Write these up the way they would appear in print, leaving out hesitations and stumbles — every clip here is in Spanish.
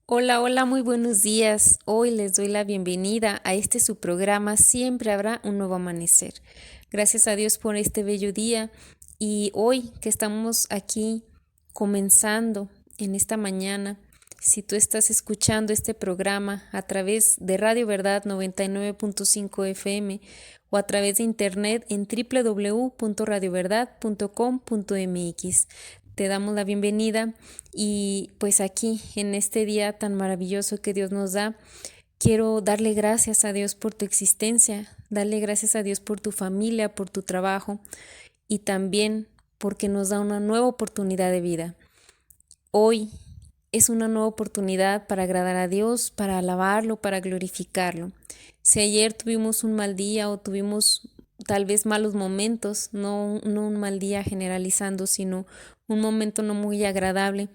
Hola, hola, muy buenos días. Hoy les doy la bienvenida a este su programa Siempre habrá un nuevo amanecer. Gracias a Dios por este bello día y hoy que estamos aquí comenzando en esta mañana, si tú estás escuchando este programa a través de Radio Verdad 99.5 FM o a través de internet en www.radioverdad.com.mx. Te damos la bienvenida y pues aquí en este día tan maravilloso que Dios nos da, quiero darle gracias a Dios por tu existencia, darle gracias a Dios por tu familia, por tu trabajo y también porque nos da una nueva oportunidad de vida. Hoy es una nueva oportunidad para agradar a Dios, para alabarlo, para glorificarlo. Si ayer tuvimos un mal día o tuvimos tal vez malos momentos, no un mal día generalizando, sino un momento no muy agradable,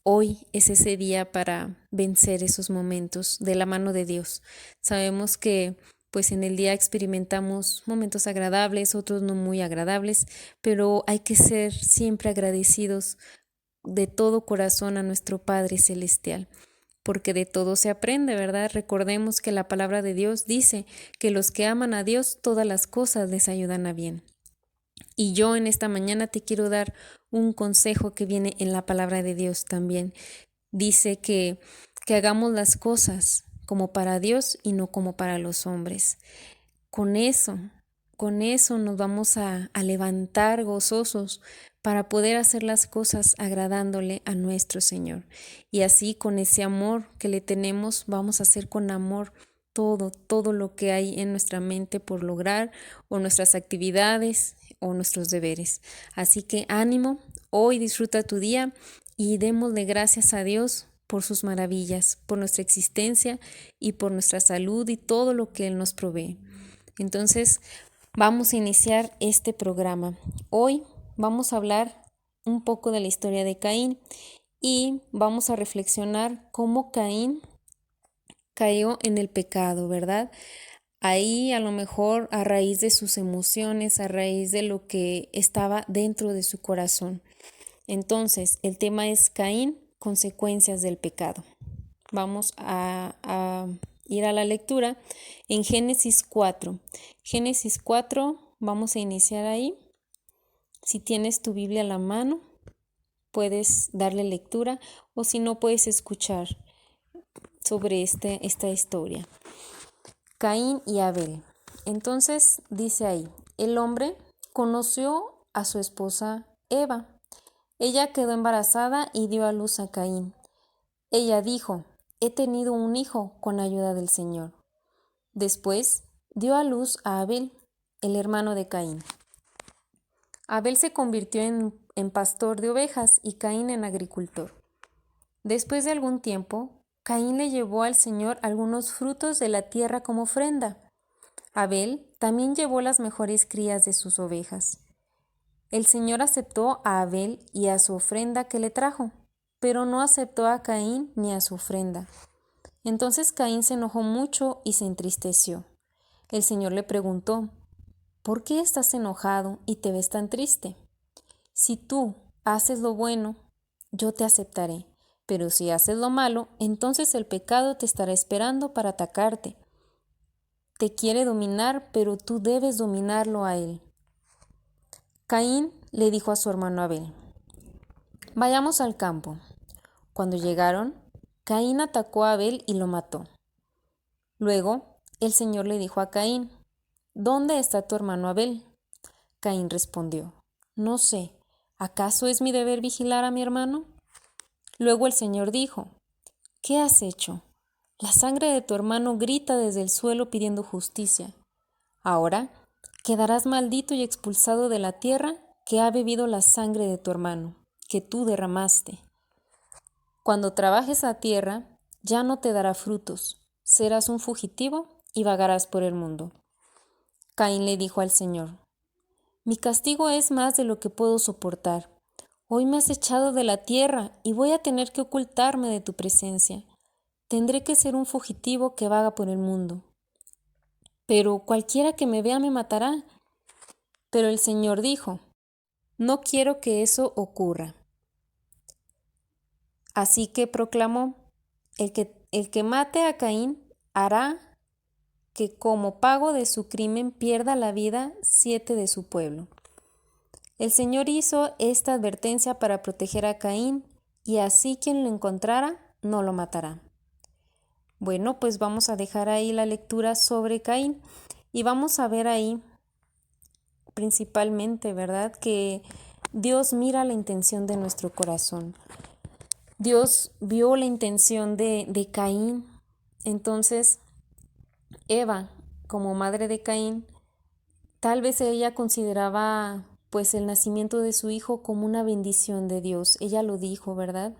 hoy es ese día para vencer esos momentos de la mano de Dios. Sabemos que pues en el día experimentamos momentos agradables, otros no muy agradables, pero hay que ser siempre agradecidos de todo corazón a nuestro Padre Celestial, porque de todo se aprende, ¿verdad? Recordemos que la palabra de Dios dice que los que aman a Dios, todas las cosas les ayudan a bien. Y yo en esta mañana te quiero dar un consejo que viene en la palabra de Dios también. Dice que hagamos las cosas como para Dios y no como para los hombres. Con eso, con eso nos vamos a levantar gozosos para poder hacer las cosas agradándole a nuestro Señor. Y así con ese amor que le tenemos, vamos a hacer con amor todo lo que hay en nuestra mente por lograr o nuestras actividades o nuestros deberes. Así que ánimo, hoy disfruta tu día y démosle gracias a Dios por sus maravillas, por nuestra existencia y por nuestra salud y todo lo que Él nos provee. Entonces, vamos a iniciar este programa. Hoy vamos a hablar un poco de la historia de Caín y vamos a reflexionar cómo Caín cayó en el pecado, ¿verdad? Ahí a lo mejor a raíz de sus emociones, a raíz de lo que estaba dentro de su corazón. Entonces, el tema es Caín, consecuencias del pecado. Vamos a ir a la lectura en Génesis 4. Génesis 4, vamos a iniciar ahí. Si tienes tu Biblia a la mano, puedes darle lectura o si no, puedes escuchar sobre esta historia. Caín y Abel. Entonces dice ahí, el hombre conoció a su esposa Eva. Ella quedó embarazada y dio a luz a Caín. Ella dijo, he tenido un hijo con ayuda del Señor. Después dio a luz a Abel, el hermano de Caín. Abel se convirtió en pastor de ovejas y Caín en agricultor. Después de algún tiempo, Caín le llevó al Señor algunos frutos de la tierra como ofrenda. Abel también llevó las mejores crías de sus ovejas. El Señor aceptó a Abel y a su ofrenda que le trajo, pero no aceptó a Caín ni a su ofrenda. Entonces Caín se enojó mucho y se entristeció. El Señor le preguntó, ¿por qué estás enojado y te ves tan triste? Si tú haces lo bueno, yo te aceptaré, pero si haces lo malo, entonces el pecado te estará esperando para atacarte. Te quiere dominar, pero tú debes dominarlo a él. Caín le dijo a su hermano Abel, vayamos al campo. Cuando llegaron, Caín atacó a Abel y lo mató. Luego, el Señor le dijo a Caín, ¿dónde está tu hermano Abel? Caín respondió, no sé, ¿acaso es mi deber vigilar a mi hermano? Luego el Señor dijo, ¿qué has hecho? La sangre de tu hermano grita desde el suelo pidiendo justicia. Ahora quedarás maldito y expulsado de la tierra que ha bebido la sangre de tu hermano, que tú derramaste. Cuando trabajes la tierra, ya no te dará frutos, serás un fugitivo y vagarás por el mundo. Caín le dijo al Señor, mi castigo es más de lo que puedo soportar. Hoy me has echado de la tierra y voy a tener que ocultarme de tu presencia. Tendré que ser un fugitivo que vaga por el mundo. Pero cualquiera que me vea me matará. Pero el Señor dijo, no quiero que eso ocurra. Así que proclamó, el que mate a Caín hará que como pago de su crimen pierda la vida 7 de su pueblo. El Señor hizo esta advertencia para proteger a Caín, y así quien lo encontrara no lo matará. Bueno, pues vamos a dejar ahí la lectura sobre Caín y vamos a ver ahí principalmente, ¿verdad? Que Dios mira la intención de nuestro corazón. Dios vio la intención de Caín. Entonces, Eva, como madre de Caín, tal vez ella consideraba pues el nacimiento de su hijo como una bendición de Dios. Ella lo dijo, ¿verdad?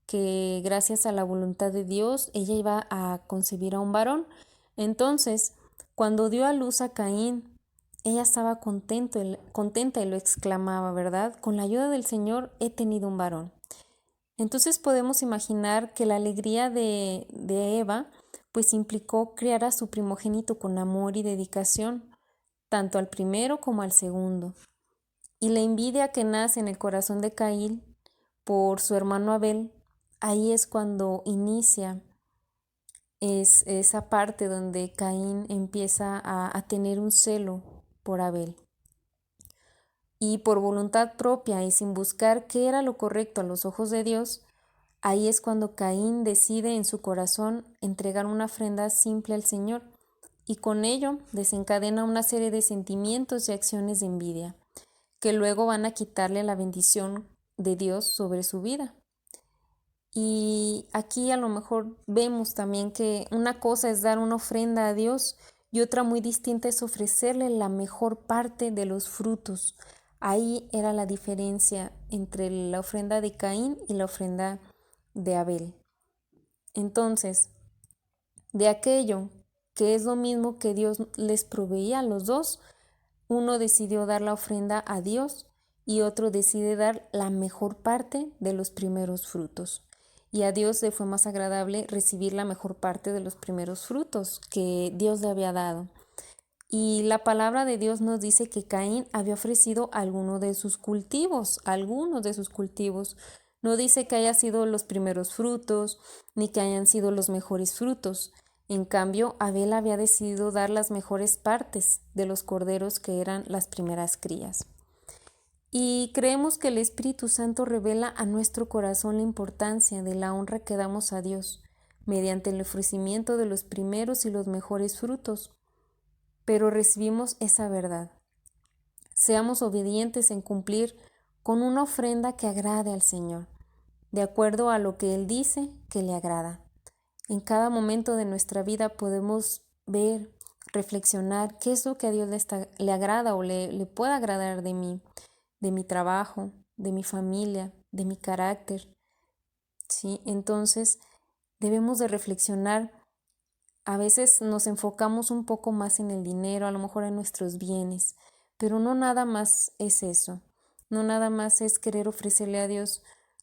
Que gracias a la voluntad de Dios ella iba a concebir a un varón. Entonces, cuando dio a luz a Caín, ella estaba contenta y lo exclamaba, ¿verdad? Con la ayuda del Señor he tenido un varón. Entonces podemos imaginar que la alegría de Eva pues implicó criar a su primogénito con amor y dedicación, tanto al primero como al segundo. Y la envidia que nace en el corazón de Caín por su hermano Abel, ahí es cuando inicia esa parte donde Caín empieza a tener un celo por Abel. Y por voluntad propia y sin buscar qué era lo correcto a los ojos de Dios, ahí es cuando Caín decide en su corazón entregar una ofrenda simple al Señor, y con ello desencadena una serie de sentimientos y acciones de envidia, que luego van a quitarle la bendición de Dios sobre su vida. Y aquí a lo mejor vemos también que una cosa es dar una ofrenda a Dios y otra muy distinta es ofrecerle la mejor parte de los frutos. Ahí era la diferencia entre la ofrenda de Caín y la ofrenda de Abel. Entonces, de aquello que es lo mismo que Dios les proveía a los dos, uno decidió dar la ofrenda a Dios y otro decide dar la mejor parte de los primeros frutos. Y a Dios le fue más agradable recibir la mejor parte de los primeros frutos que Dios le había dado. Y la palabra de Dios nos dice que Caín había ofrecido algunos de sus cultivos. No dice que haya sido los primeros frutos, ni que hayan sido los mejores frutos. En cambio, Abel había decidido dar las mejores partes de los corderos que eran las primeras crías. Y creemos que el Espíritu Santo revela a nuestro corazón la importancia de la honra que damos a Dios mediante el ofrecimiento de los primeros y los mejores frutos. Pero recibimos esa verdad. Seamos obedientes en cumplir con una ofrenda que agrade al Señor, de acuerdo a lo que Él dice que le agrada. En cada momento de nuestra vida podemos ver, reflexionar qué es lo que a Dios le agrada o le puede agradar de mí, de mi trabajo, de mi familia, de mi carácter. ¿Sí? Entonces debemos de reflexionar. A veces nos enfocamos un poco más en el dinero, a lo mejor en nuestros bienes, pero no nada más es eso. No nada más es querer ofrecerle a Dios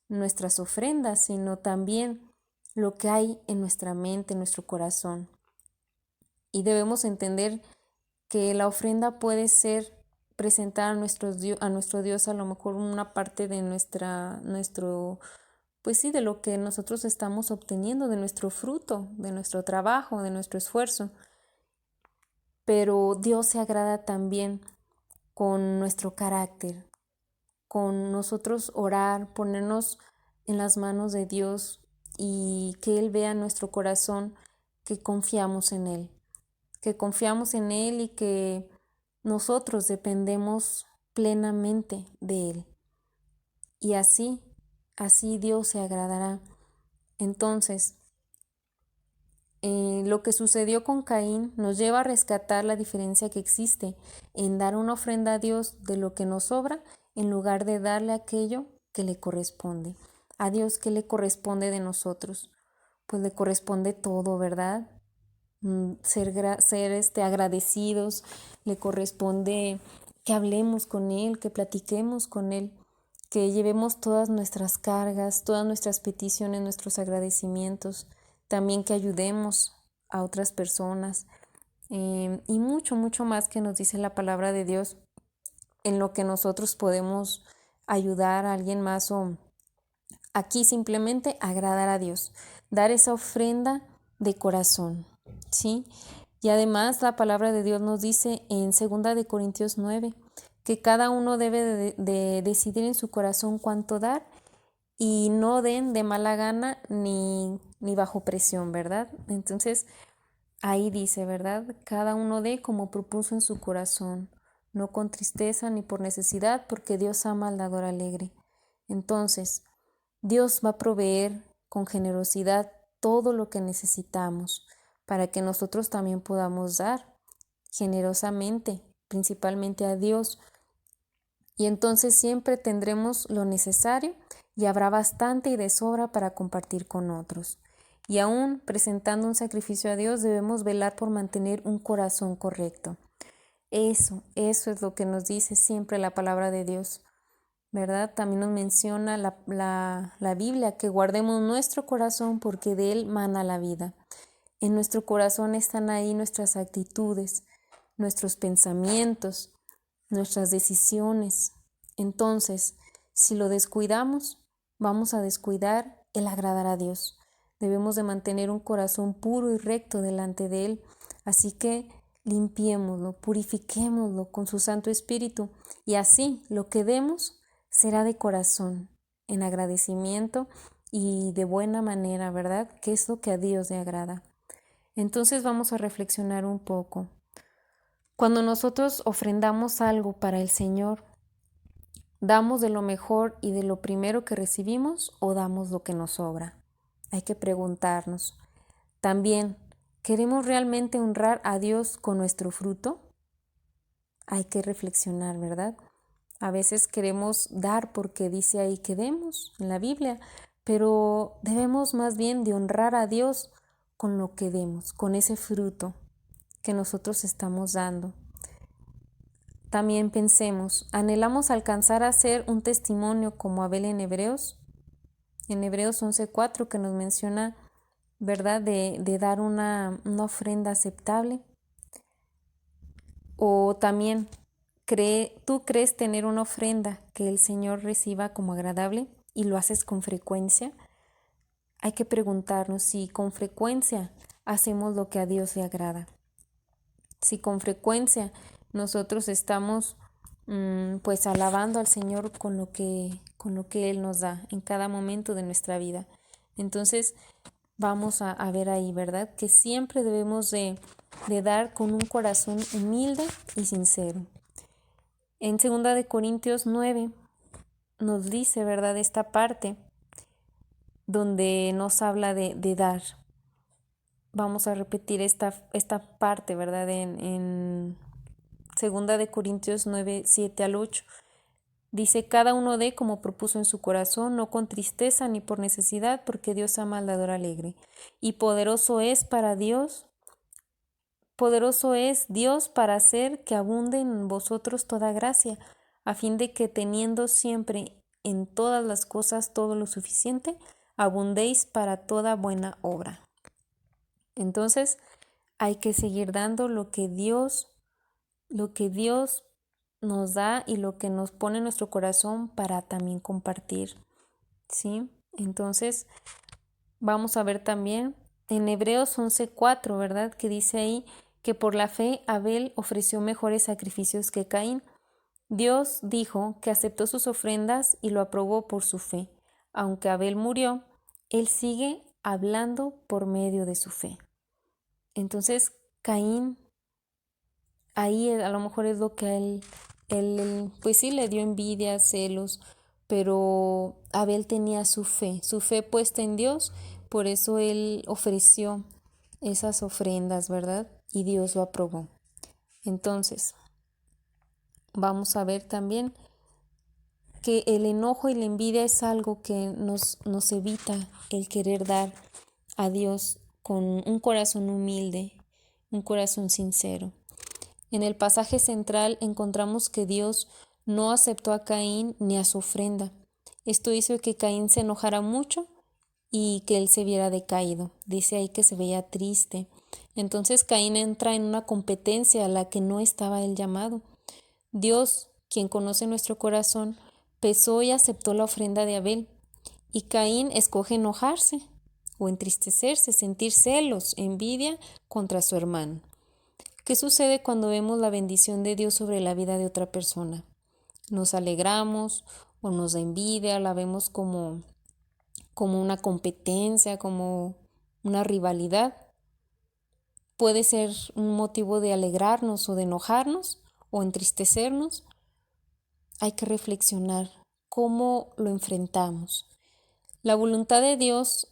nuestras ofrendas, sino también lo que hay en nuestra mente, en nuestro corazón. Y debemos entender que la ofrenda puede ser presentar a nuestro Dios a lo mejor una parte de pues sí, de lo que nosotros estamos obteniendo, de nuestro fruto, de nuestro trabajo, de nuestro esfuerzo. Pero Dios se agrada también con nuestro carácter, con nosotros orar, ponernos en las manos de Dios y que Él vea en nuestro corazón que confiamos en Él, y que nosotros dependemos plenamente de Él. Y así Dios se agradará. Entonces, lo que sucedió con Caín nos lleva a rescatar la diferencia que existe en dar una ofrenda a Dios de lo que nos sobra en lugar de darle aquello que le corresponde. A Dios, ¿qué le corresponde de nosotros? Pues le corresponde todo, ¿verdad? Ser agradecidos, le corresponde que hablemos con Él, que platiquemos con Él, que llevemos todas nuestras cargas, todas nuestras peticiones, nuestros agradecimientos, también que ayudemos a otras personas y mucho, mucho más que nos dice la palabra de Dios en lo que nosotros podemos ayudar a alguien más o Aquí simplemente agradar a Dios, dar esa ofrenda de corazón, ¿sí? Y además la palabra de Dios nos dice en 2 Corintios 9 que cada uno debe de decidir en su corazón cuánto dar y no den de mala gana ni bajo presión, ¿verdad? Entonces, ahí dice, ¿verdad? Cada uno dé como propuso en su corazón, no con tristeza ni por necesidad, porque Dios ama al dador alegre. Entonces, Dios va a proveer con generosidad todo lo que necesitamos para que nosotros también podamos dar generosamente, principalmente a Dios. Y entonces siempre tendremos lo necesario y habrá bastante y de sobra para compartir con otros. Y aún presentando un sacrificio a Dios, debemos velar por mantener un corazón correcto. Eso es lo que nos dice siempre la palabra de Dios, ¿verdad? También nos menciona la Biblia que guardemos nuestro corazón porque de él mana la vida. En nuestro corazón están ahí nuestras actitudes, nuestros pensamientos, nuestras decisiones. Entonces, si lo descuidamos, vamos a descuidar el agradar a Dios. Debemos de mantener un corazón puro y recto delante de Él. Así que limpiémoslo, purifiquémoslo con su Santo Espíritu y así lo que demos será de corazón, en agradecimiento y de buena manera, ¿verdad? Que es lo que a Dios le agrada. Entonces vamos a reflexionar un poco. Cuando nosotros ofrendamos algo para el Señor, ¿damos de lo mejor y de lo primero que recibimos o damos lo que nos sobra? Hay que preguntarnos. También, ¿queremos realmente honrar a Dios con nuestro fruto? Hay que reflexionar, ¿verdad? A veces queremos dar porque dice ahí que demos en la Biblia, pero debemos más bien de honrar a Dios con lo que demos, con ese fruto que nosotros estamos dando. También pensemos, ¿anhelamos alcanzar a ser un testimonio como Abel en Hebreos? En Hebreos 11:4 que nos menciona, ¿verdad?, de dar una ofrenda aceptable. O también, ¿tú crees tener una ofrenda que el Señor reciba como agradable y lo haces con frecuencia? Hay que preguntarnos si con frecuencia hacemos lo que a Dios le agrada. Si con frecuencia nosotros estamos pues alabando al Señor con lo que Él nos da en cada momento de nuestra vida. Entonces vamos a ver ahí, ¿verdad? Que siempre debemos de dar con un corazón humilde y sincero. En 2 Corintios 9 nos dice, ¿verdad?, esta parte donde nos habla de dar. Vamos a repetir esta parte, ¿verdad? En 2 Corintios 9, 7 al 8. Dice, cada uno dé como propuso en su corazón, no con tristeza ni por necesidad, porque Dios ama al dador alegre. Y poderoso es Dios para hacer que abunde en vosotros toda gracia, a fin de que teniendo siempre en todas las cosas todo lo suficiente, abundéis para toda buena obra. Entonces, hay que seguir dando lo que Dios nos da y lo que nos pone en nuestro corazón para también compartir, ¿sí? Entonces, vamos a ver también en Hebreos 11:4, ¿verdad?, que dice ahí que por la fe Abel ofreció mejores sacrificios que Caín. Dios dijo que aceptó sus ofrendas y lo aprobó por su fe. Aunque Abel murió, él sigue hablando por medio de su fe. Entonces, Caín, ahí a lo mejor es lo que a él pues sí le dio envidia, celos, pero Abel tenía su fe puesta en Dios, por eso él ofreció esas ofrendas, ¿verdad? Y Dios lo aprobó. Entonces, vamos a ver también que el enojo y la envidia es algo que nos evita el querer dar a Dios con un corazón humilde, un corazón sincero. En el pasaje central encontramos que Dios no aceptó a Caín ni a su ofrenda. Esto hizo que Caín se enojara mucho y que él se viera decaído. Dice ahí que se veía triste. Entonces Caín entra en una competencia a la que no estaba él llamado. Dios, quien conoce nuestro corazón, pesó y aceptó la ofrenda de Abel Y Caín escoge enojarse o entristecerse, sentir celos, envidia contra su hermano. ¿Qué sucede cuando vemos la bendición de Dios sobre la vida de otra persona? Nos alegramos o nos da envidia, la vemos como una competencia, como una rivalidad. Puede ser un motivo de alegrarnos o de enojarnos o entristecernos. Hay que reflexionar cómo lo enfrentamos. La voluntad de Dios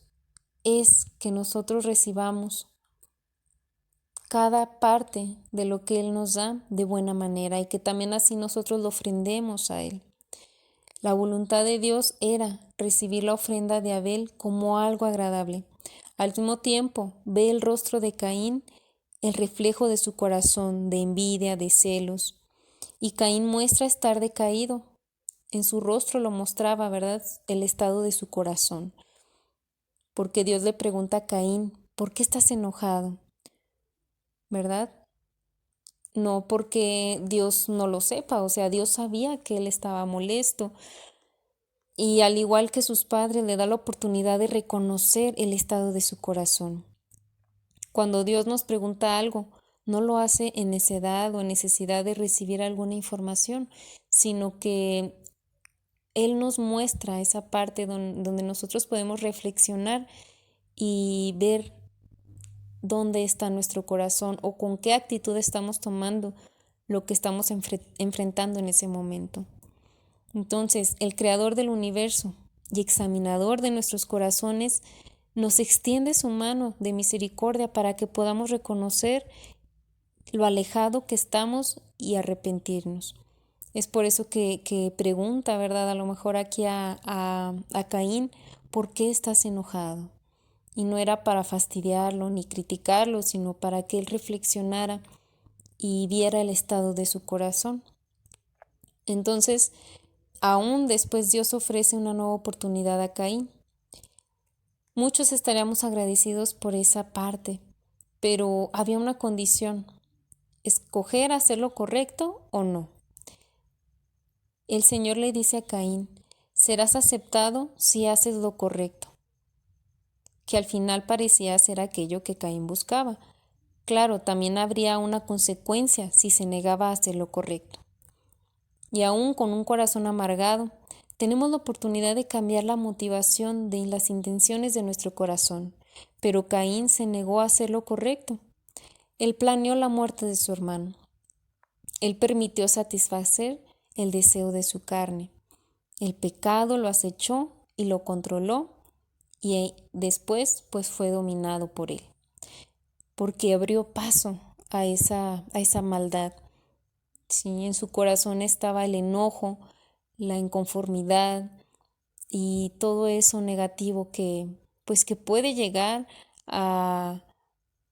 es que nosotros recibamos cada parte de lo que Él nos da de buena manera y que también así nosotros lo ofrendemos a Él. La voluntad de Dios era recibir la ofrenda de Abel como algo agradable. Al mismo tiempo, ve el rostro de Caín, el reflejo de su corazón, de envidia, de celos. Y Caín muestra estar decaído. En su rostro lo mostraba, ¿verdad?, el estado de su corazón. Porque Dios le pregunta a Caín, ¿por qué estás enojado? ¿Verdad? No porque Dios no lo sepa, o sea, Dios sabía que él estaba molesto. Y al igual que sus padres, le da la oportunidad de reconocer el estado de su corazón. Cuando Dios nos pregunta algo, no lo hace en necedad o en necesidad de recibir alguna información, sino que Él nos muestra esa parte donde nosotros podemos reflexionar y ver dónde está nuestro corazón o con qué actitud estamos tomando lo que estamos enfrentando en ese momento. Entonces, el creador del universo y examinador de nuestros corazones nos extiende su mano de misericordia para que podamos reconocer lo alejado que estamos y arrepentirnos. Es por eso que pregunta, ¿verdad? A lo mejor aquí a Caín, ¿por qué estás enojado? Y no era para fastidiarlo ni criticarlo, sino para que él reflexionara y viera el estado de su corazón. Entonces, aún después Dios ofrece una nueva oportunidad a Caín. Muchos estaríamos agradecidos por esa parte, pero había una condición: escoger hacer lo correcto o no. El Señor le dice a Caín, serás aceptado si haces lo correcto, que al final parecía ser aquello que Caín buscaba. Claro, también habría una consecuencia si se negaba a hacer lo correcto. Y aún con un corazón amargado, tenemos la oportunidad de cambiar la motivación de las intenciones de nuestro corazón. Pero Caín se negó a hacer lo correcto. Él planeó la muerte de su hermano. Él permitió satisfacer el deseo de su carne. El pecado lo acechó y lo controló, y después pues fue dominado por él, porque abrió paso a esa maldad. Sí, en su corazón estaba el enojo, la inconformidad y todo eso negativo que puede llegar a,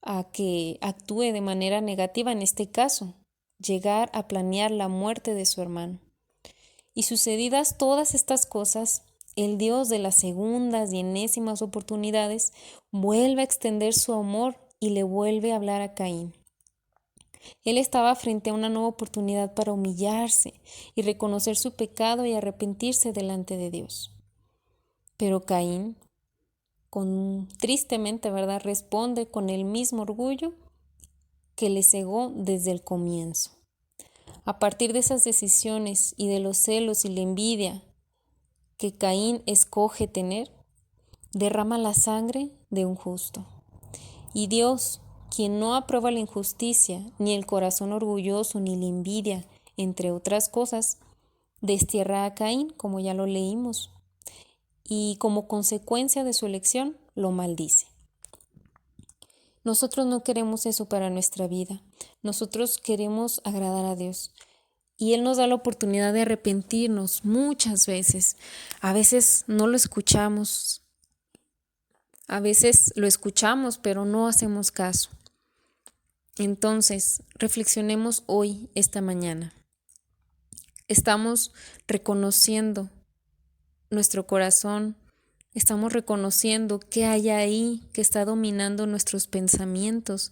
a que actúe de manera negativa, en este caso, llegar a planear la muerte de su hermano. Y sucedidas todas estas cosas, el Dios de las segundas y enésimas oportunidades vuelve a extender su amor y le vuelve a hablar a Caín. Él estaba frente a una nueva oportunidad para humillarse y reconocer su pecado y arrepentirse delante de Dios. Pero Caín, tristemente, ¿verdad?, responde con el mismo orgullo que le cegó desde el comienzo. A partir de esas decisiones y de los celos y la envidia que Caín escoge tener, derrama la sangre de un justo. Y Dios, quien no aprueba la injusticia, ni el corazón orgulloso, ni la envidia, entre otras cosas, destierra a Caín, como ya lo leímos, y como consecuencia de su elección, lo maldice. Nosotros no queremos eso para nuestra vida. Nosotros queremos agradar a Dios. Y Él nos da la oportunidad de arrepentirnos muchas veces. A veces no lo escuchamos. A veces lo escuchamos, pero no hacemos caso. Entonces, reflexionemos hoy, esta mañana. Estamos reconociendo nuestro corazón, estamos reconociendo qué hay ahí que está dominando nuestros pensamientos,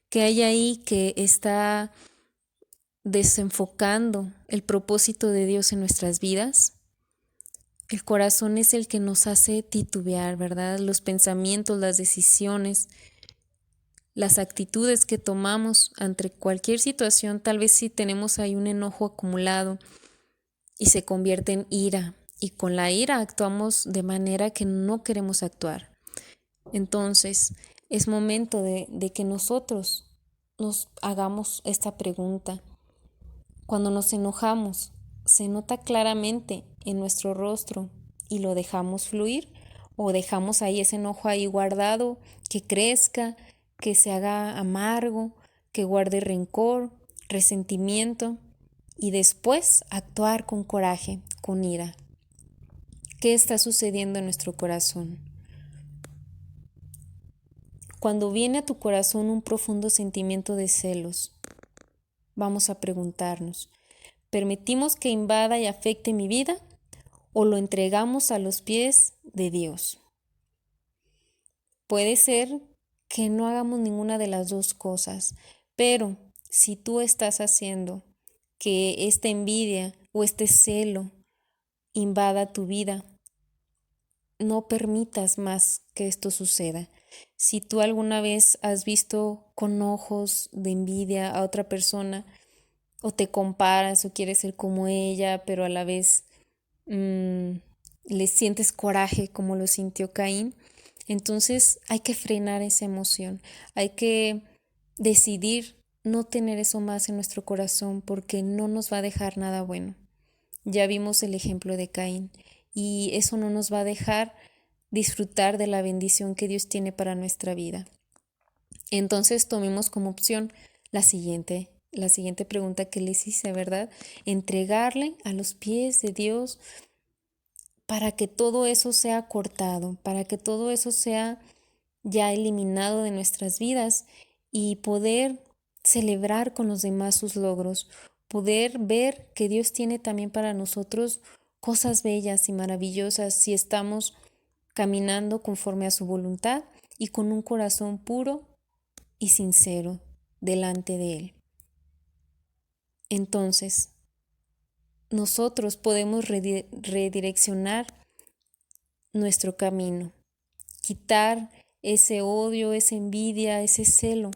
qué hay ahí que está desenfocando el propósito de Dios en nuestras vidas. El corazón es el que nos hace titubear, ¿verdad? Los pensamientos, las decisiones, las actitudes que tomamos ante cualquier situación, tal vez si tenemos ahí un enojo acumulado y se convierte en ira, y con la ira actuamos de manera que no queremos actuar. Entonces, es momento de que nosotros nos hagamos esta pregunta. Cuando nos enojamos, ¿se nota claramente en nuestro rostro y lo dejamos fluir? ¿O dejamos ahí ese enojo ahí guardado, que crezca, que se haga amargo, que guarde rencor, resentimiento y después actuar con coraje, con ira? ¿Qué está sucediendo en nuestro corazón? Cuando viene a tu corazón un profundo sentimiento de celos, vamos a preguntarnos, ¿permitimos que invada y afecte mi vida o lo entregamos a los pies de Dios? Puede ser que no hagamos ninguna de las dos cosas, pero si tú estás haciendo que esta envidia o este celo invada tu vida, no permitas más que esto suceda. Si tú alguna vez has visto con ojos de envidia a otra persona, o te comparas o quieres ser como ella, pero a la vez le sientes coraje como lo sintió Caín, entonces hay que frenar esa emoción, hay que decidir no tener eso más en nuestro corazón porque no nos va a dejar nada bueno. Ya vimos el ejemplo de Caín y eso no nos va a dejar disfrutar de la bendición que Dios tiene para nuestra vida. Entonces tomemos como opción la siguiente pregunta que les hice, ¿verdad? Entregarle a los pies de Dios para que todo eso sea cortado, para que todo eso sea ya eliminado de nuestras vidas y poder celebrar con los demás sus logros, poder ver que Dios tiene también para nosotros cosas bellas y maravillosas si estamos caminando conforme a su voluntad y con un corazón puro y sincero delante de Él. Entonces, nosotros podemos redireccionar nuestro camino, quitar ese odio, esa envidia, ese celo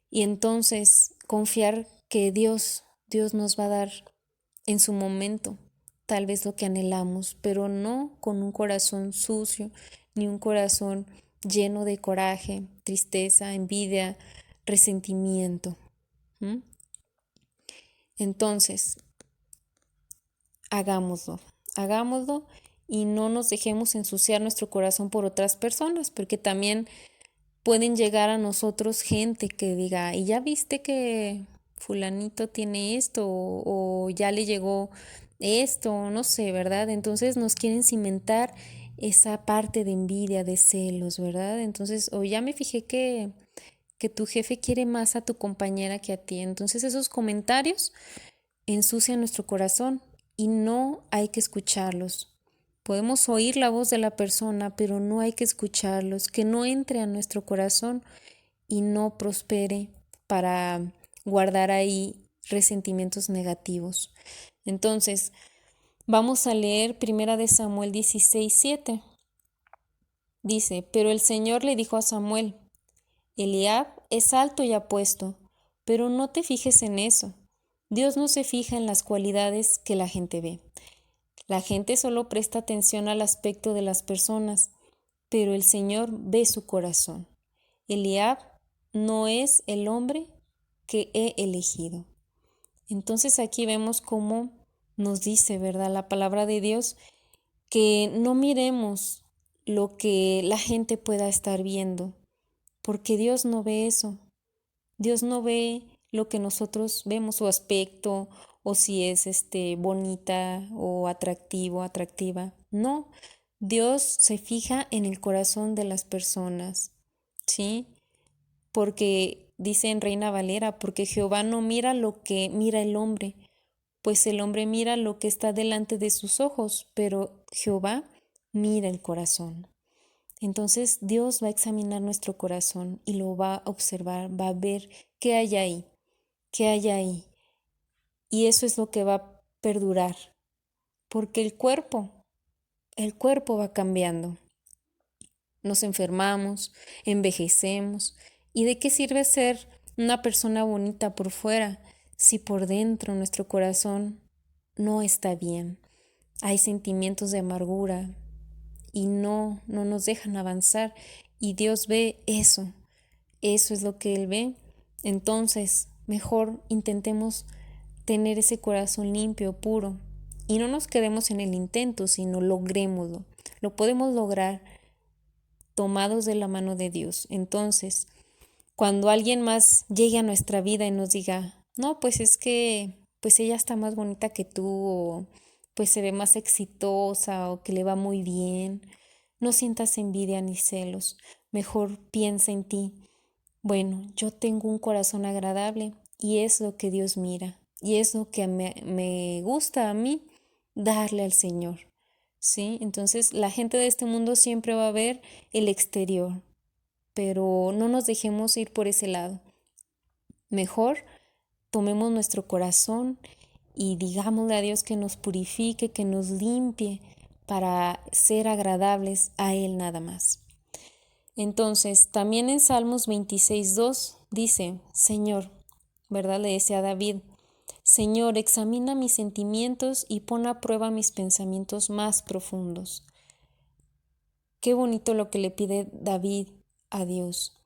y entonces confiar que Dios nos va a dar en su momento tal vez lo que anhelamos, pero no con un corazón sucio ni un corazón lleno de coraje, tristeza, envidia, resentimiento. ¿Mm? Entonces, hagámoslo y no nos dejemos ensuciar nuestro corazón por otras personas, porque también pueden llegar a nosotros gente que diga, ¿y ya viste que fulanito tiene esto? O ya le llegó esto, no sé, ¿verdad? Entonces nos quieren cimentar esa parte de envidia, de celos, ¿verdad? Entonces, o ya me fijé que tu jefe quiere más a tu compañera que a ti. Entonces esos comentarios ensucian nuestro corazón y no hay que escucharlos. Podemos oír la voz de la persona, pero no hay que escucharlos, que no entre a nuestro corazón y no prospere para guardar ahí resentimientos negativos. Entonces, vamos a leer Primera de Samuel 16:7. Dice, pero el Señor le dijo a Samuel, Eliab es alto y apuesto, pero no te fijes en eso. Dios no se fija en las cualidades que la gente ve. La gente solo presta atención al aspecto de las personas, pero el Señor ve su corazón. Eliab no es el hombre que he elegido. Entonces aquí vemos cómo nos dice, ¿verdad? La palabra de Dios, que no miremos lo que la gente pueda estar viendo, porque Dios no ve eso. Dios no ve lo que nosotros vemos, su aspecto, o si es bonita o atractivo, atractiva. No, Dios se fija en el corazón de las personas, ¿sí? Porque dice en Reina Valera, porque Jehová no mira lo que mira el hombre, pues el hombre mira lo que está delante de sus ojos, pero Jehová mira el corazón. Entonces Dios va a examinar nuestro corazón y lo va a observar, va a ver qué hay ahí, qué hay ahí. Y eso es lo que va a perdurar, porque el cuerpo el cuerpo va cambiando. Nos enfermamos, envejecemos. ¿Y de qué sirve ser una persona bonita por fuera si por dentro nuestro corazón no está bien? Hay sentimientos de amargura y no nos dejan avanzar. Y Dios ve eso. Eso es lo que Él ve. Entonces, mejor intentemos tener ese corazón limpio, puro. Y no nos quedemos en el intento, sino logrémoslo. Lo podemos lograr tomados de la mano de Dios. Entonces, cuando alguien más llegue a nuestra vida y nos diga, no, pues es que pues ella está más bonita que tú, o pues se ve más exitosa, o que le va muy bien, no sientas envidia ni celos, mejor piensa en ti. Bueno, yo tengo un corazón agradable y es lo que Dios mira y es lo que me gusta a mí darle al Señor. ¿Sí? Entonces la gente de este mundo siempre va a ver el exterior, pero no nos dejemos ir por ese lado. Mejor tomemos nuestro corazón y digámosle a Dios que nos purifique, que nos limpie para ser agradables a Él nada más. Entonces, también en Salmos 26:2 dice, Señor, ¿verdad? Le decía a David, Señor, examina mis sentimientos y pon a prueba mis pensamientos más profundos. Qué bonito lo que le pide David a Dios,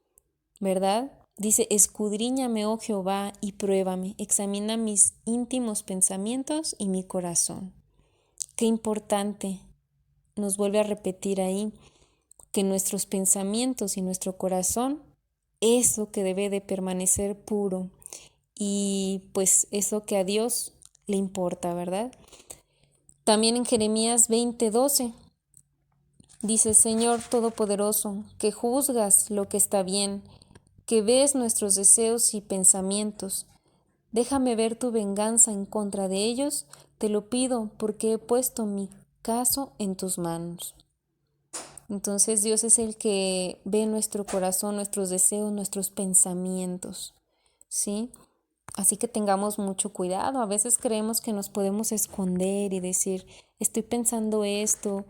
¿verdad? Dice, escudriñame, oh Jehová, y pruébame, examina mis íntimos pensamientos y mi corazón. Qué importante, nos vuelve a repetir ahí, que nuestros pensamientos y nuestro corazón es lo que debe de permanecer puro y pues es lo que a Dios le importa, ¿verdad? También en Jeremías 20:12 dice, Señor Todopoderoso, que juzgas lo que está bien, que ves nuestros deseos y pensamientos. Déjame ver tu venganza en contra de ellos, te lo pido porque he puesto mi caso en tus manos. Entonces Dios es el que ve nuestro corazón, nuestros deseos, nuestros pensamientos, ¿sí? Así que tengamos mucho cuidado. A veces creemos que nos podemos esconder y decir, estoy pensando esto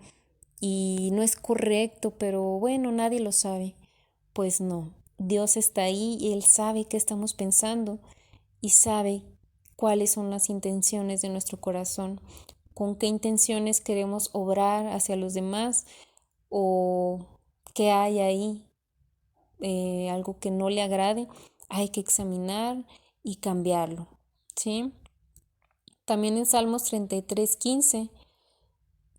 y no es correcto, pero bueno, nadie lo sabe. Pues no, Dios está ahí y Él sabe qué estamos pensando y sabe cuáles son las intenciones de nuestro corazón, con qué intenciones queremos obrar hacia los demás o qué hay ahí, algo que no le agrade, hay que examinar y cambiarlo, ¿sí? También en Salmos 33:15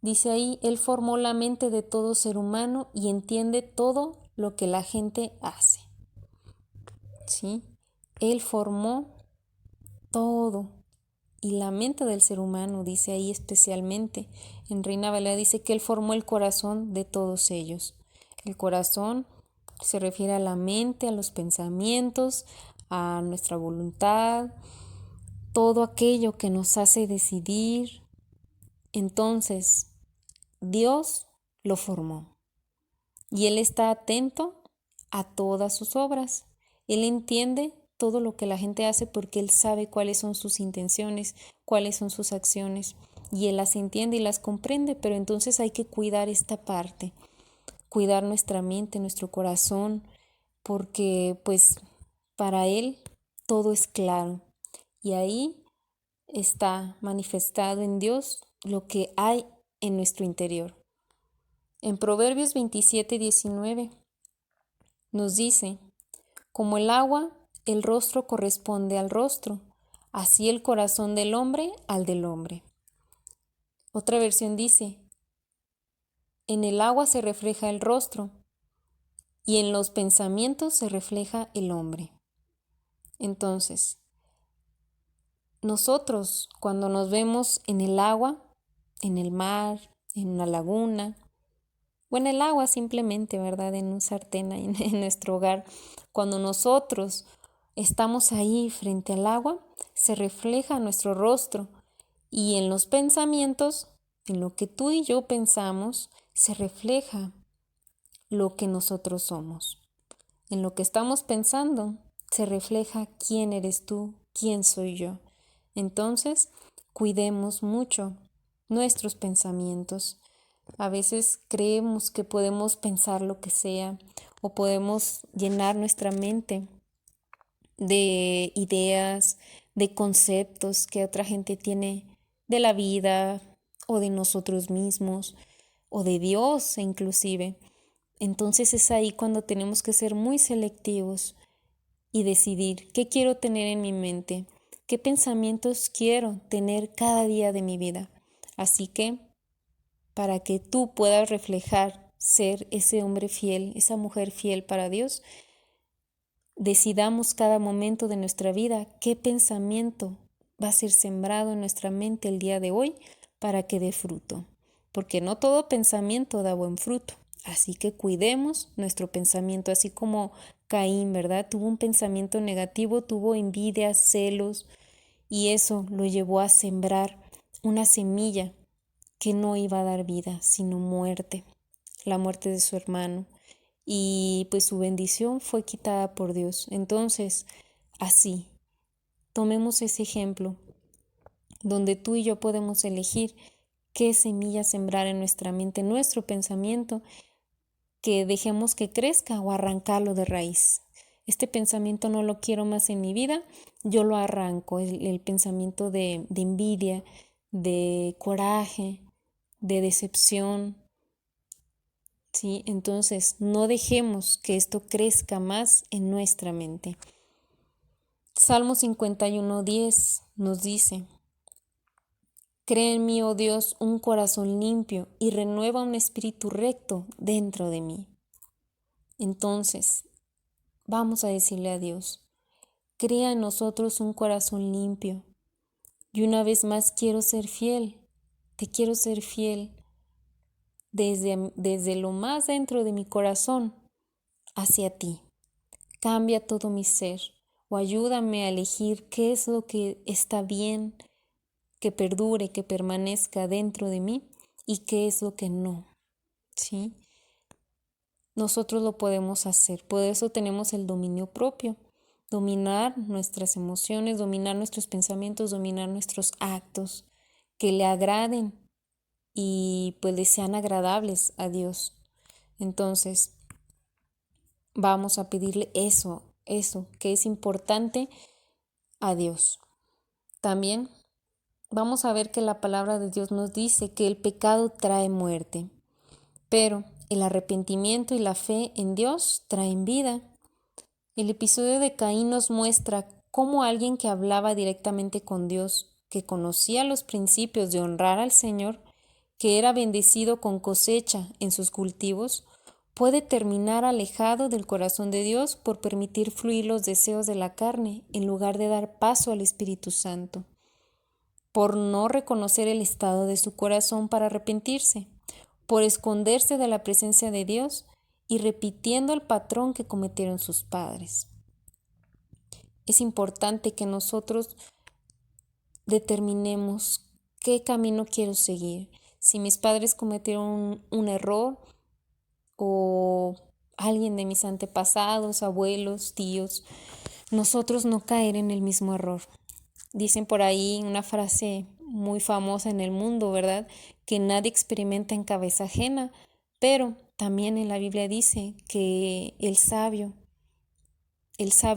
dice ahí, Él formó la mente de todo ser humano y entiende todo lo que la gente hace, ¿sí? Él formó todo. Y la mente del ser humano, dice ahí especialmente, en Reina Valera dice que Él formó el corazón de todos ellos. El corazón se refiere a la mente, a los pensamientos, a nuestra voluntad, todo aquello que nos hace decidir. Entonces, Dios lo formó y Él está atento a todas sus obras. Él entiende todo lo que la gente hace porque Él sabe cuáles son sus intenciones, cuáles son sus acciones y Él las entiende y las comprende, pero entonces hay que cuidar esta parte, cuidar nuestra mente, nuestro corazón, porque pues para Él todo es claro y ahí está manifestado en Dios lo que hay en nuestro interior. En Proverbios 27:19 nos dice, como el agua, el rostro corresponde al rostro, así el corazón del hombre al del hombre. Otra versión dice, en el agua se refleja el rostro y en los pensamientos se refleja el hombre. Entonces, nosotros cuando nos vemos en el agua, en el mar, en una laguna, o en el agua simplemente, ¿verdad? En un sartén en nuestro hogar, cuando nosotros estamos ahí frente al agua, se refleja nuestro rostro y en los pensamientos, en lo que tú y yo pensamos, se refleja lo que nosotros somos. En lo que estamos pensando, se refleja quién eres tú, quién soy yo. Entonces, cuidemos mucho nuestros pensamientos. A veces creemos que podemos pensar lo que sea o podemos llenar nuestra mente de ideas, de conceptos que otra gente tiene de la vida o de nosotros mismos o de Dios inclusive. Entonces es ahí cuando tenemos que ser muy selectivos y decidir qué quiero tener en mi mente, qué pensamientos quiero tener cada día de mi vida. Así que para que tú puedas reflejar ser ese hombre fiel, esa mujer fiel para Dios, decidamos cada momento de nuestra vida qué pensamiento va a ser sembrado en nuestra mente el día de hoy para que dé fruto, porque no todo pensamiento da buen fruto. Así que cuidemos nuestro pensamiento, así como Caín, ¿verdad? Tuvo un pensamiento negativo, tuvo envidia, celos, y eso lo llevó a sembrar una semilla que no iba a dar vida, sino muerte, la muerte de su hermano. Y pues su bendición fue quitada por Dios. Entonces, así, tomemos ese ejemplo donde tú y yo podemos elegir qué semilla sembrar en nuestra mente, nuestro pensamiento, que dejemos que crezca o arrancarlo de raíz. Este pensamiento no lo quiero más en mi vida, yo lo arranco, el pensamiento de envidia, de coraje, de decepción, ¿sí? Entonces, no dejemos que esto crezca más en nuestra mente. Salmo 51:10 nos dice: Crea en mí, oh Dios, un corazón limpio y renueva un espíritu recto dentro de mí. Entonces, vamos a decirle a Dios: crea en nosotros un corazón limpio. Y una vez más quiero ser fiel, te quiero ser fiel desde lo más dentro de mi corazón hacia ti. Cambia todo mi ser o ayúdame a elegir qué es lo que está bien, que perdure, que permanezca dentro de mí y qué es lo que no, ¿sí? Nosotros lo podemos hacer, por eso tenemos el dominio propio, dominar nuestras emociones, dominar nuestros pensamientos, dominar nuestros actos, que le agraden y pues le sean agradables a Dios. Entonces, vamos a pedirle eso que es importante a Dios. También vamos a ver que la palabra de Dios nos dice que el pecado trae muerte, pero el arrepentimiento y la fe en Dios traen vida. El episodio de Caín nos muestra cómo alguien que hablaba directamente con Dios, que conocía los principios de honrar al Señor, que era bendecido con cosecha en sus cultivos, puede terminar alejado del corazón de Dios por permitir fluir los deseos de la carne en lugar de dar paso al Espíritu Santo, por no reconocer el estado de su corazón para arrepentirse, por esconderse de la presencia de Dios y repitiendo el patrón que cometieron sus padres. Es importante que nosotros determinemos qué camino quiero seguir. Si mis padres cometieron un error o alguien de mis antepasados, abuelos, tíos, nosotros no caer en el mismo error. Dicen por ahí una frase muy famosa en el mundo, ¿verdad? Que nadie experimenta en cabeza ajena, pero también en la Biblia dice que el sabio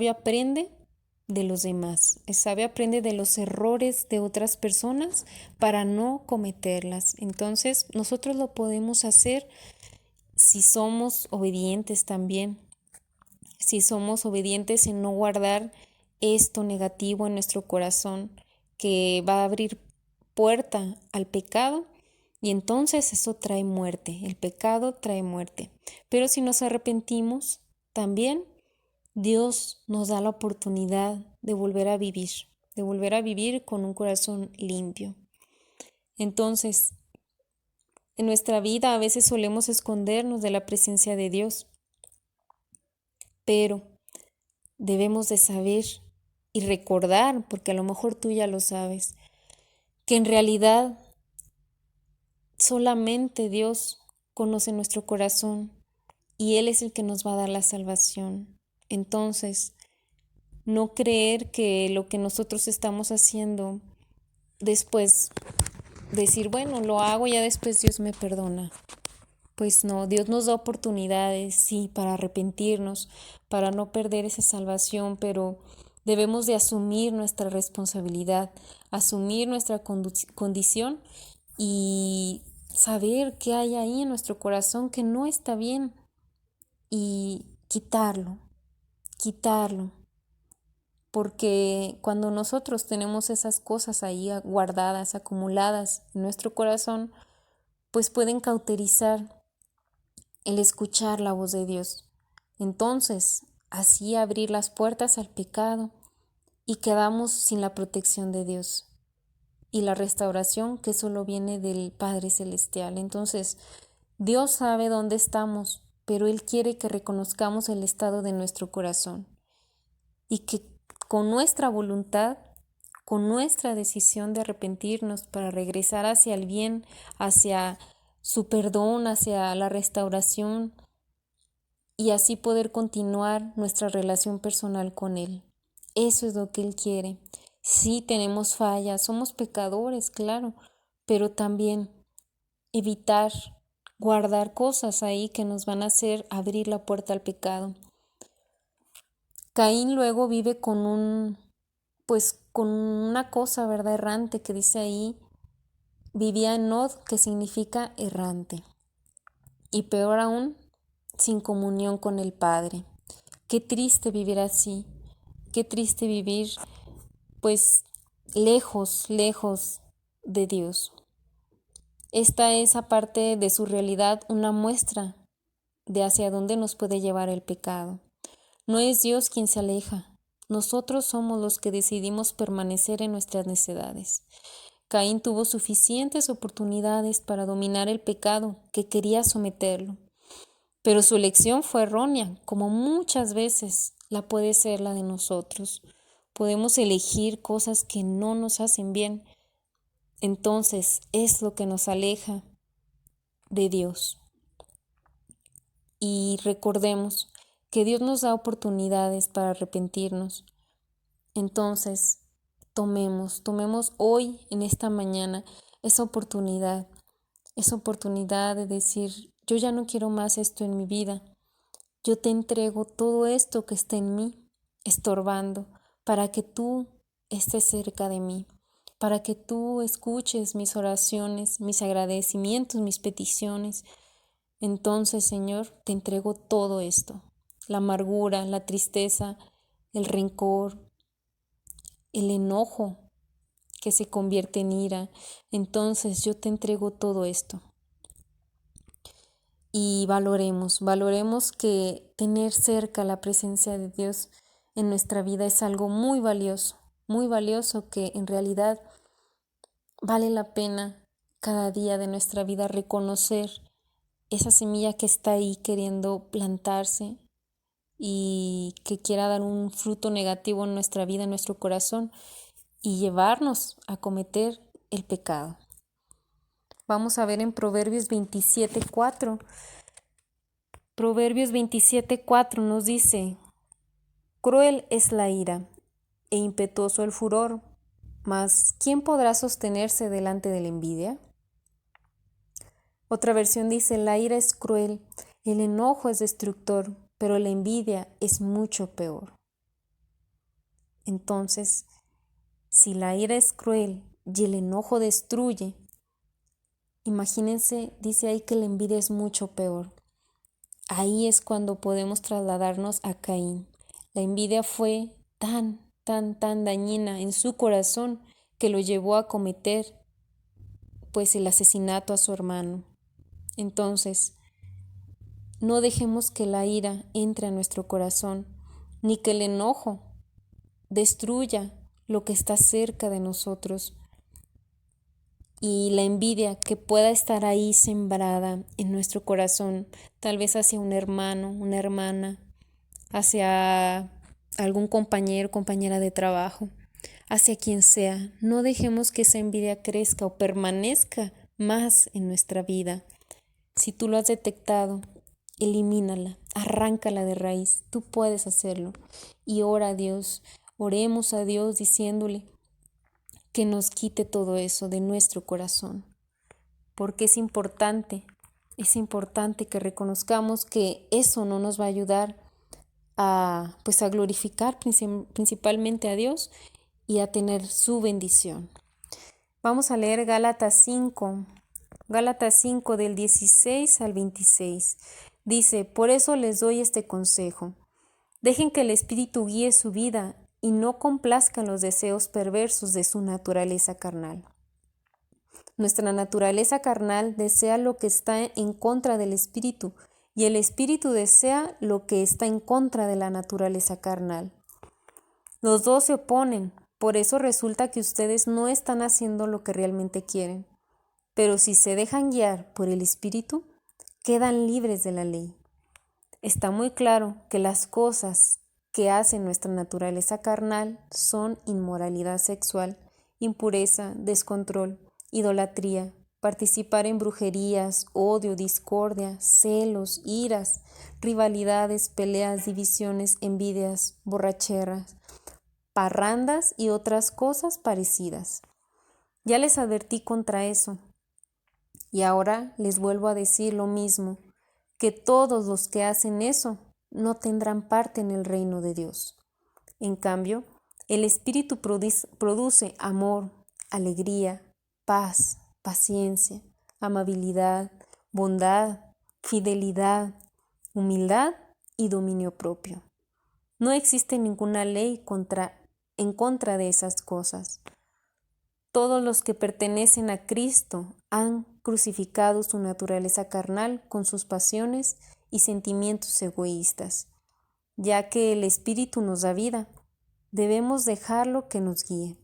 aprende de los demás, el sabio aprende de los errores de otras personas para no cometerlas. Entonces, nosotros lo podemos hacer si somos obedientes también, si somos obedientes en no guardar esto negativo en nuestro corazón que va a abrir puerta al pecado, y entonces eso trae muerte, el pecado trae muerte. Pero si nos arrepentimos, también Dios nos da la oportunidad de volver a vivir con un corazón limpio. Entonces, en nuestra vida a veces solemos escondernos de la presencia de Dios, pero debemos de saber y recordar, porque a lo mejor tú ya lo sabes, que en realidad solamente Dios conoce nuestro corazón y Él es el que nos va a dar la salvación. Entonces, no creer que lo que nosotros estamos haciendo después decir, bueno, lo hago, ya después Dios me perdona. Pues no, Dios nos da oportunidades, sí, para arrepentirnos, para no perder esa salvación, pero debemos de asumir nuestra responsabilidad, asumir nuestra condición y saber qué hay ahí en nuestro corazón que no está bien y quitarlo, porque cuando nosotros tenemos esas cosas ahí guardadas, acumuladas en nuestro corazón, pues pueden cauterizar el escuchar la voz de Dios. Entonces, así abrir las puertas al pecado y quedamos sin la protección de Dios y la restauración que solo viene del Padre Celestial. Entonces, Dios sabe dónde estamos, pero Él quiere que reconozcamos el estado de nuestro corazón y que con nuestra voluntad, con nuestra decisión de arrepentirnos para regresar hacia el bien, hacia su perdón, hacia la restauración y así poder continuar nuestra relación personal con Él. Eso es lo que Él quiere. Sí, tenemos fallas, somos pecadores, claro, pero también evitar guardar cosas ahí que nos van a hacer abrir la puerta al pecado. Caín luego vive con una cosa, ¿verdad? Errante, que dice ahí, vivía en Nod, que significa errante. Y peor aún, sin comunión con el Padre. Qué triste vivir así, qué triste vivir, pues, lejos de Dios. Esta es, aparte de su realidad, una muestra de hacia dónde nos puede llevar el pecado. No es Dios quien se aleja, nosotros somos los que decidimos permanecer en nuestras necedades. Caín tuvo suficientes oportunidades para dominar el pecado que quería someterlo, pero su elección fue errónea, como muchas veces la puede ser la de nosotros. Podemos elegir cosas que no nos hacen bien, entonces es lo que nos aleja de Dios. Y recordemos que Dios nos da oportunidades para arrepentirnos. Entonces, tomemos hoy, en esta mañana, esa oportunidad de decir, yo ya no quiero más esto en mi vida. Yo te entrego todo esto que está en mí, estorbando, para que tú estés cerca de mí, para que tú escuches mis oraciones, mis agradecimientos, mis peticiones. Entonces, Señor, te entrego todo esto, la amargura, la tristeza, el rencor, el enojo que se convierte en ira. Entonces, yo te entrego todo esto. Y valoremos que tener cerca la presencia de Dios en nuestra vida es algo muy valioso que en realidad vale la pena cada día de nuestra vida reconocer esa semilla que está ahí queriendo plantarse y que quiera dar un fruto negativo en nuestra vida, en nuestro corazón y llevarnos a cometer el pecado. Vamos a ver en Proverbios 27:4. Proverbios 27:4 nos dice, cruel es la ira e impetuoso el furor, mas ¿quién podrá sostenerse delante de la envidia? Otra versión dice, la ira es cruel, el enojo es destructor, pero la envidia es mucho peor. Entonces, si la ira es cruel y el enojo destruye, imagínense, dice ahí que la envidia es mucho peor. Ahí es cuando podemos trasladarnos a Caín. La envidia fue tan dañina en su corazón que lo llevó a cometer, pues, el asesinato a su hermano. Entonces, no dejemos que la ira entre a nuestro corazón, ni que el enojo destruya lo que está cerca de nosotros. Y la envidia que pueda estar ahí sembrada en nuestro corazón, tal vez hacia un hermano, una hermana, hacia algún compañero, compañera de trabajo, hacia quien sea. No dejemos que esa envidia crezca o permanezca más en nuestra vida. Si tú lo has detectado, elimínala, arráncala de raíz. Tú puedes hacerlo. Y ora a Dios, oremos a Dios diciéndole que nos quite todo eso de nuestro corazón, porque es importante que reconozcamos que eso no nos va a ayudar a, pues a glorificar principalmente a Dios y a tener su bendición. Vamos a leer Gálatas 5 del 16 al 26. Dice, por eso les doy este consejo. Dejen que el Espíritu guíe su vida y no complazcan los deseos perversos de su naturaleza carnal. Nuestra naturaleza carnal desea lo que está en contra del Espíritu y el Espíritu desea lo que está en contra de la naturaleza carnal. Los dos se oponen, por eso resulta que ustedes no están haciendo lo que realmente quieren. Pero si se dejan guiar por el Espíritu, quedan libres de la ley. Está muy claro que las cosas que hace nuestra naturaleza carnal son inmoralidad sexual, impureza, descontrol, idolatría, participar en brujerías, odio, discordia, celos, iras, rivalidades, peleas, divisiones, envidias, borracheras, parrandas y otras cosas parecidas. Ya les advertí contra eso. Y ahora les vuelvo a decir lo mismo, que todos los que hacen eso no tendrán parte en el reino de Dios. En cambio, el Espíritu produce amor, alegría, paz, paciencia, amabilidad, bondad, fidelidad, humildad y dominio propio. No existe ninguna ley en contra de esas cosas. Todos los que pertenecen a Cristo han crucificado su naturaleza carnal con sus pasiones y sentimientos egoístas. Ya que el Espíritu nos da vida, debemos dejarlo que nos guíe.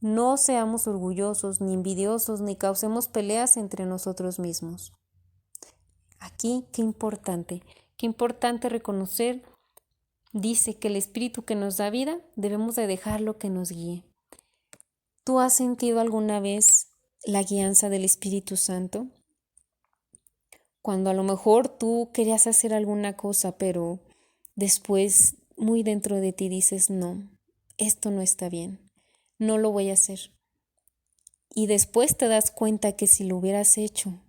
No seamos orgullosos ni envidiosos ni causemos peleas entre nosotros mismos. Aquí, qué importante reconocer, dice que el Espíritu que nos da vida, debemos de dejarlo que nos guíe. ¿Tú has sentido alguna vez la guianza del Espíritu Santo? Cuando a lo mejor tú querías hacer alguna cosa, pero después muy dentro de ti dices, no, esto no está bien, no lo voy a hacer. Y después te das cuenta que si lo hubieras hecho,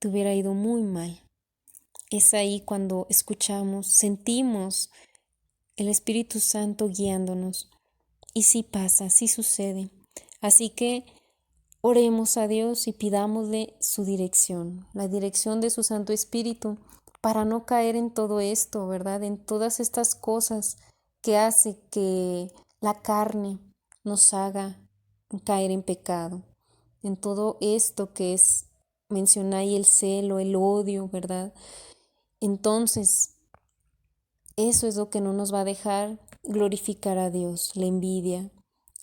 te hubiera ido muy mal. Es ahí cuando escuchamos, sentimos el Espíritu Santo guiándonos. Y sí pasa, sí sucede. Así que oremos a Dios y pidámosle su dirección, la dirección de su Santo Espíritu, para no caer en todo esto, ¿verdad? En todas estas cosas que hace que la carne nos haga caer en pecado. En todo esto que es, mencionáis el celo, el odio, ¿verdad? Entonces, eso es lo que no nos va a dejar glorificar a Dios, la envidia,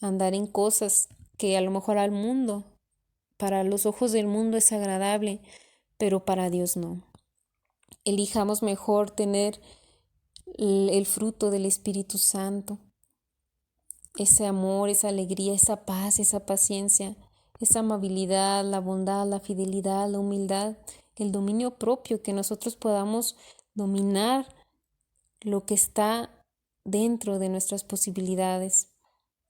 andar en cosas que a lo mejor al mundo, para los ojos del mundo es agradable, pero para Dios no. Elijamos mejor tener el fruto del Espíritu Santo, ese amor, esa alegría, esa paz, esa paciencia, esa amabilidad, la bondad, la fidelidad, la humildad, el dominio propio, que nosotros podamos dominar lo que está dentro de nuestras posibilidades,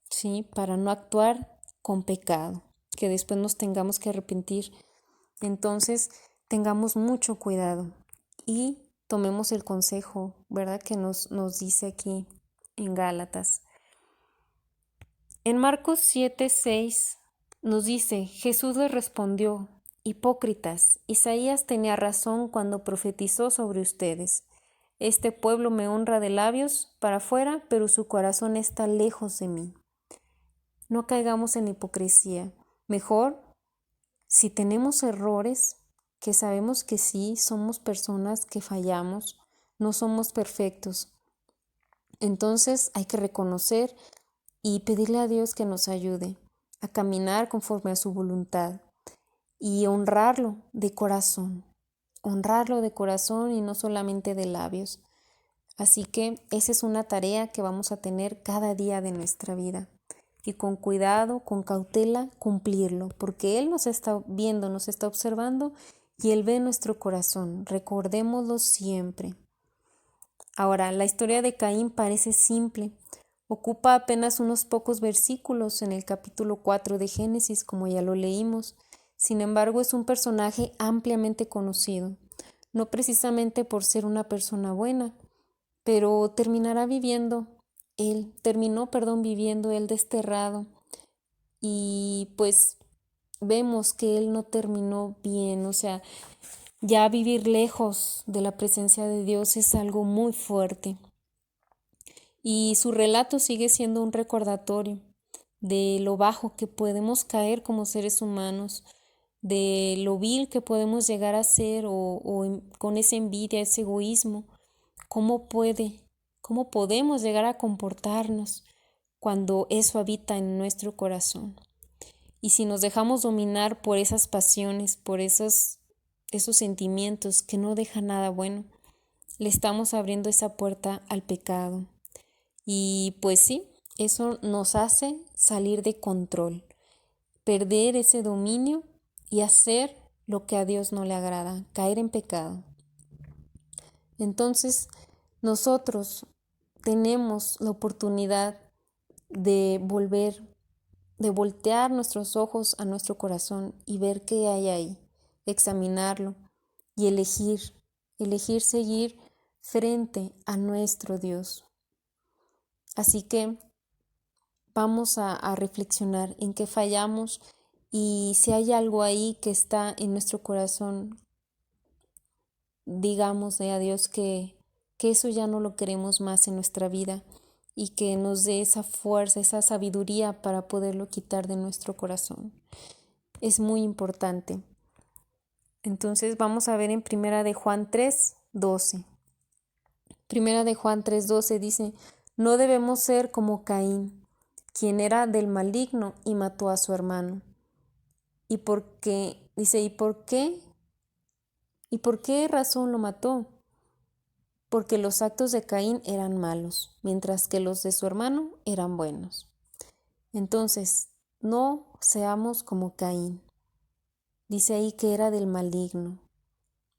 ¿sí? Para no actuar con pecado, que después nos tengamos que arrepentir. Entonces, tengamos mucho cuidado y tomemos el consejo, ¿verdad? Que nos dice aquí en Gálatas. En Marcos 7:6 nos dice, Jesús les respondió, hipócritas, Isaías tenía razón cuando profetizó sobre ustedes. Este pueblo me honra de labios para afuera, pero su corazón está lejos de mí. No caigamos en la hipocresía. Mejor, si tenemos errores, que sabemos que sí, somos personas que fallamos, no somos perfectos. Entonces hay que reconocer y pedirle a Dios que nos ayude a caminar conforme a su voluntad y honrarlo de corazón y no solamente de labios. Así que esa es una tarea que vamos a tener cada día de nuestra vida y con cuidado, con cautela, cumplirlo, porque Él nos está viendo, nos está observando y Él ve nuestro corazón. Recordémoslo siempre. Ahora, la historia de Caín parece simple, Ocupa apenas unos pocos versículos en el capítulo 4 de Génesis, como ya lo leímos. Sin embargo, es un personaje ampliamente conocido, no precisamente por ser una persona buena, pero terminó él desterrado, y pues vemos que él no terminó bien. O sea, ya vivir lejos de la presencia de Dios es algo muy fuerte. Y su relato sigue siendo un recordatorio de lo bajo que podemos caer como seres humanos, de lo vil que podemos llegar a ser, con esa envidia, ese egoísmo. ¿Cómo cómo podemos llegar a comportarnos cuando eso habita en nuestro corazón? Y si nos dejamos dominar por esas pasiones, por esos sentimientos que no dejan nada bueno, le estamos abriendo esa puerta al pecado. Y pues sí, eso nos hace salir de control, perder ese dominio y hacer lo que a Dios no le agrada, caer en pecado. Entonces, nosotros tenemos la oportunidad de voltear nuestros ojos a nuestro corazón y ver qué hay ahí, examinarlo y elegir seguir frente a nuestro Dios. Así que vamos a reflexionar en qué fallamos, y si hay algo ahí que está en nuestro corazón, digámosle a Dios que eso ya no lo queremos más en nuestra vida, y que nos dé esa fuerza, esa sabiduría para poderlo quitar de nuestro corazón. Es muy importante. Entonces vamos a ver en Primera de Juan 3:12. Primera de Juan 3:12 dice: no debemos ser como Caín, quien era del maligno y mató a su hermano. ¿Y por qué? Dice, ¿y por qué? ¿Y por qué razón lo mató? Porque los actos de Caín eran malos, mientras que los de su hermano eran buenos. Entonces, no seamos como Caín. Dice ahí que era del maligno.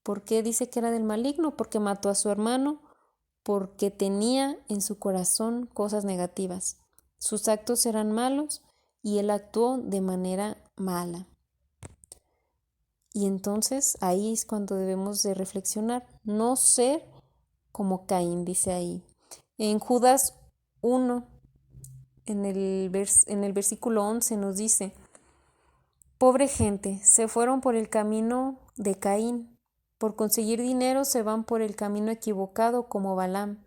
¿Por qué dice que era del maligno? Porque mató a su hermano, porque tenía en su corazón cosas negativas. Sus actos eran malos y él actuó de manera mala. Y entonces ahí es cuando debemos de reflexionar, no ser como Caín, dice ahí. En Judas 1, en el versículo 11 nos dice: pobre gente, se fueron por el camino de Caín, por conseguir dinero se van por el camino equivocado como Balaam.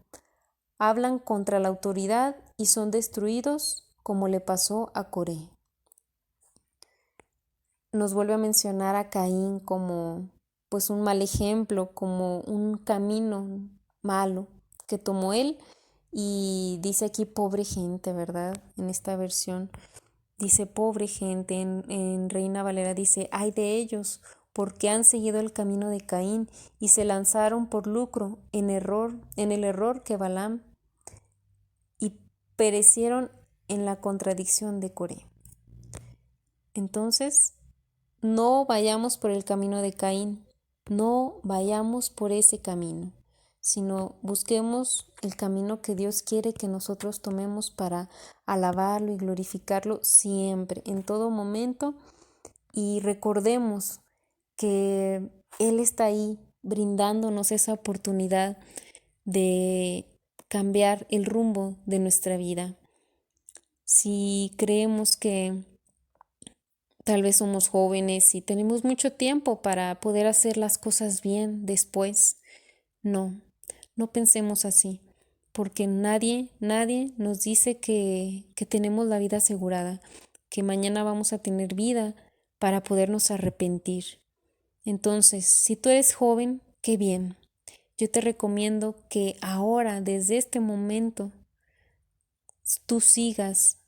Hablan contra la autoridad y son destruidos como le pasó a Coré. Nos vuelve a mencionar a Caín como pues un mal ejemplo, como un camino malo que tomó él, y dice aquí pobre gente, ¿verdad? En esta versión dice pobre gente, en Reina Valera dice ay de ellos, porque han seguido el camino de Caín y se lanzaron por lucro en el error que Balaam, y perecieron en la contradicción de Coré. Entonces, no vayamos por el camino de Caín, no vayamos por ese camino, sino busquemos el camino que Dios quiere que nosotros tomemos para alabarlo y glorificarlo siempre, en todo momento, y recordemos que Él está ahí brindándonos esa oportunidad de cambiar el rumbo de nuestra vida. Si creemos que tal vez somos jóvenes y tenemos mucho tiempo para poder hacer las cosas bien después, no pensemos así, porque nadie nos dice que tenemos la vida asegurada, que mañana vamos a tener vida para podernos arrepentir. Entonces, si tú eres joven, qué bien. Yo te recomiendo que ahora, desde este momento, tú sigas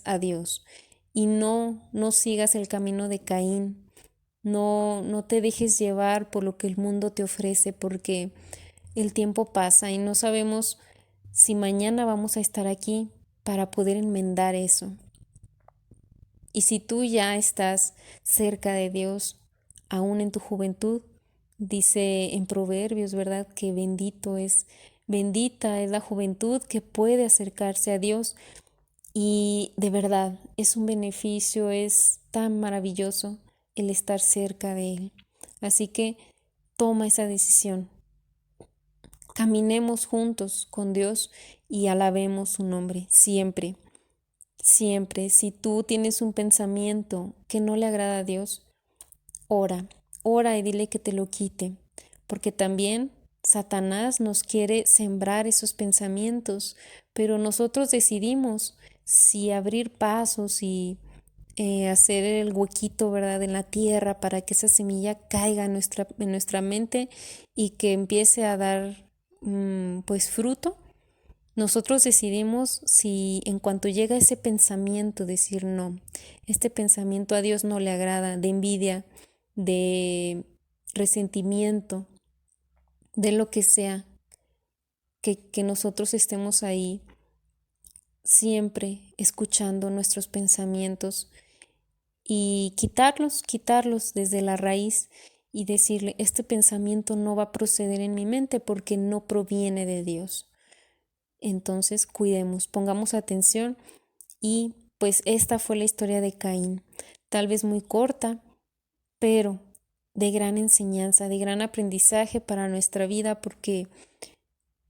a Dios, y no sigas el camino de Caín. No te dejes llevar por lo que el mundo te ofrece, porque el tiempo pasa y no sabemos si mañana vamos a estar aquí para poder enmendar eso. Y si tú ya estás cerca de Dios, aún en tu juventud, dice en Proverbios, ¿verdad?, que bendito es Bendita es la juventud que puede acercarse a Dios y de verdad es un beneficio, es tan maravilloso el estar cerca de Él. Así que toma esa decisión. Caminemos juntos con Dios y alabemos su nombre siempre, siempre. Si tú tienes un pensamiento que no le agrada a Dios, ora, ora y dile que te lo quite, porque también Satanás nos quiere sembrar esos pensamientos, pero nosotros decidimos si abrir pasos y hacer el huequito, ¿verdad?, en la tierra para que esa semilla caiga en nuestra mente y que empiece a dar pues fruto. Nosotros decidimos si en cuanto llega ese pensamiento decir no, este pensamiento a Dios no le agrada, de envidia, de resentimiento, de lo que sea, que nosotros estemos ahí siempre escuchando nuestros pensamientos y quitarlos desde la raíz y decirle, este pensamiento no va a proceder en mi mente porque no proviene de Dios. Entonces cuidemos, pongamos atención y pues esta fue la historia de Caín, tal vez muy corta, pero de gran enseñanza, de gran aprendizaje para nuestra vida porque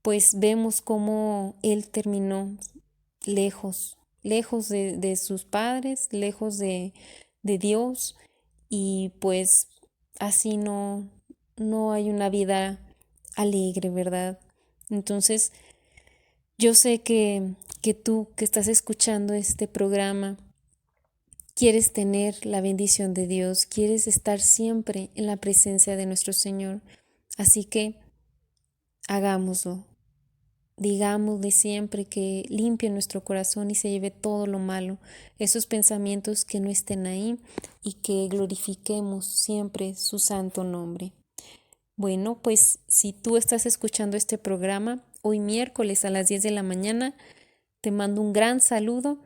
pues vemos cómo él terminó lejos, lejos de sus padres, lejos de Dios y pues así no hay una vida alegre, ¿verdad? Entonces, yo sé que tú que estás escuchando este programa, quieres tener la bendición de Dios, quieres estar siempre en la presencia de nuestro Señor. Así que hagámoslo. Digámosle siempre que limpie nuestro corazón y se lleve todo lo malo, esos pensamientos que no estén ahí y que glorifiquemos siempre su santo nombre. Bueno, pues si tú estás escuchando este programa hoy miércoles a las 10 de la mañana, te mando un gran saludo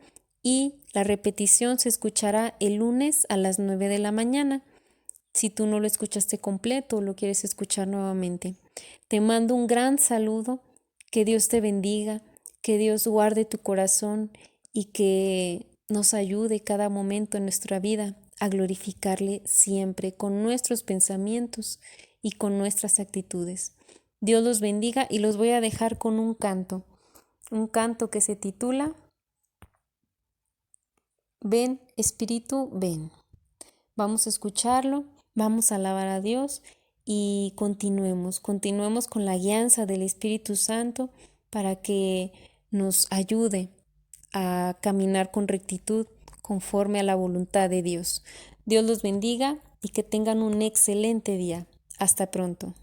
y la repetición se escuchará el lunes a las 9 de la mañana. Si tú no lo escuchaste completo o lo quieres escuchar nuevamente. Te mando un gran saludo, que Dios te bendiga, que Dios guarde tu corazón y que nos ayude cada momento en nuestra vida a glorificarle siempre con nuestros pensamientos y con nuestras actitudes. Dios los bendiga y los voy a dejar con un canto que se titula Ven, Espíritu, ven. Vamos a escucharlo, vamos a alabar a Dios y continuemos con la guianza del Espíritu Santo para que nos ayude a caminar con rectitud conforme a la voluntad de Dios. Dios los bendiga y que tengan un excelente día. Hasta pronto.